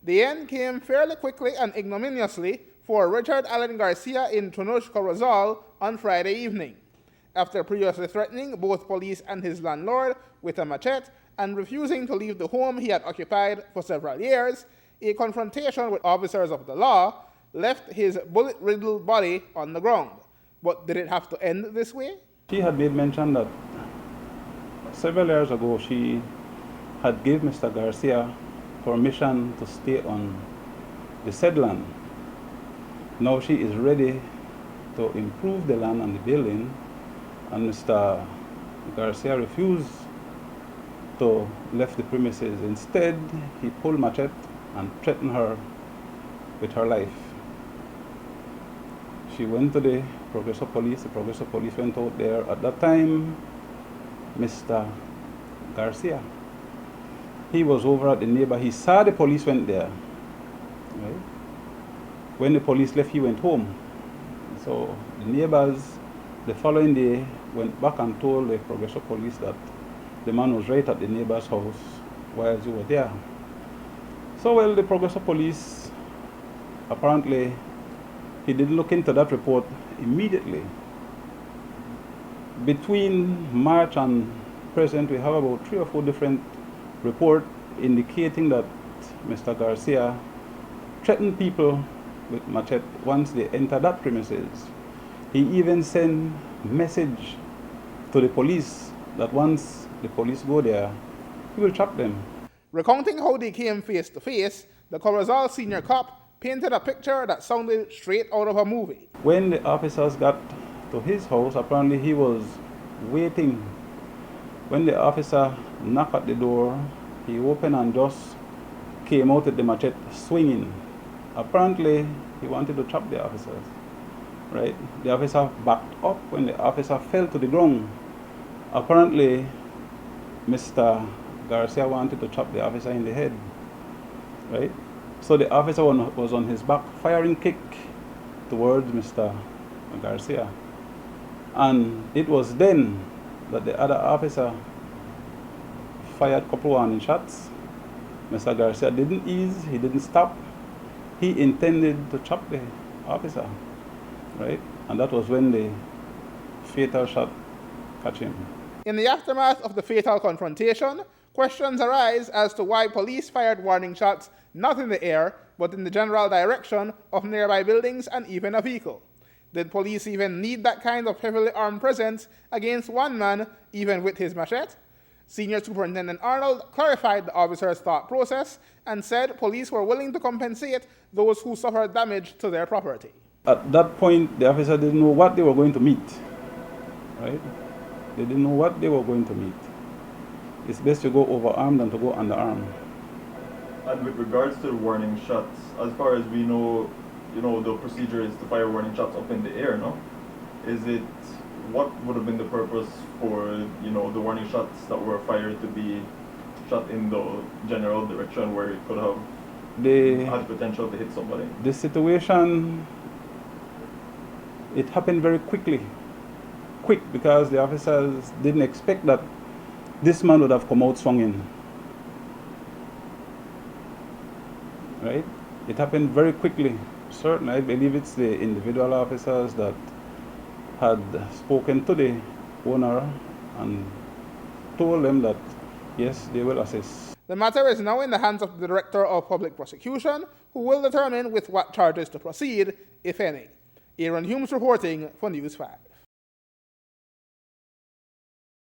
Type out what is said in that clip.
The end came fairly quickly and ignominiously for Richard Allen Garcia in Chunox, Corozal on Friday evening. After previously threatening both police and his landlord with a machete and refusing to leave the home he had occupied for several years, a confrontation with officers of the law left his bullet-riddled body on the ground. But did it have to end this way? She had made mention that several years ago she had given Mr. Garcia permission to stay on the said land. Now she is ready to improve the land and the building, and Mr. Garcia refused to leave the premises. Instead, he pulled machete and threatened her with her life. She went to the Corozal Police. The Corozal Police went out there. At that time, Mr. Garcia, he was over at the neighbor. He saw the police went there. Right? When the police left, he went home. So the neighbors, the following day, went back and told the Corozal Police that the man was right at the neighbor's house while they were there. So, well, the Corozal Police, apparently, he didn't look into that report immediately. Between March and present, we have about 3 or 4 different reports indicating that Mr. Garcia threatened people with machete once they enter that premises. He even sent message to the police that once the police go there, he will trap them. Recounting how they came face to face, the Corozal senior cop painted a picture that sounded straight out of a movie. When the officers got to his house, apparently he was waiting. When the officer knocked at the door, he opened and just came out with the machete swinging. Apparently, he wanted to trap the officers. Right? The officer backed up. When the officer fell to the ground, apparently Mr. Garcia wanted to trap the officer in the head. Right? So the officer was on his back, firing kick towards Mr. Garcia. And it was then that the other officer fired a couple warning shots. Mr. Garcia didn't ease, he didn't stop. He intended to trap the officer, right? And that was when the fatal shot catch him. In the aftermath of the fatal confrontation, questions arise as to why police fired warning shots not in the air, but in the general direction of nearby buildings and even a vehicle. Did police even need that kind of heavily armed presence against one man, even with his machete? Senior Superintendent Arnold clarified the officer's thought process and said police were willing to compensate those who suffered damage to their property. At that point, the officer didn't know what they were going to meet, right? They didn't know what they were going to meet. It's best to go overarmed than to go underarmed. And with regards to the warning shots, as far as we know, the procedure is to fire warning shots up in the air, no? What would have been the purpose for, the warning shots that were fired to be shot in the general direction where it could have had potential to hit somebody? The situation, it happened very quick, because the officers didn't expect that this man would have come out swinging. Right? It happened very quickly. Certainly, I believe it's the individual officers that had spoken to the owner and told them that, yes, they will assist. The matter is now in the hands of the Director of Public Prosecution, who will determine with what charges to proceed, if any. Aaron Humes reporting for News 5.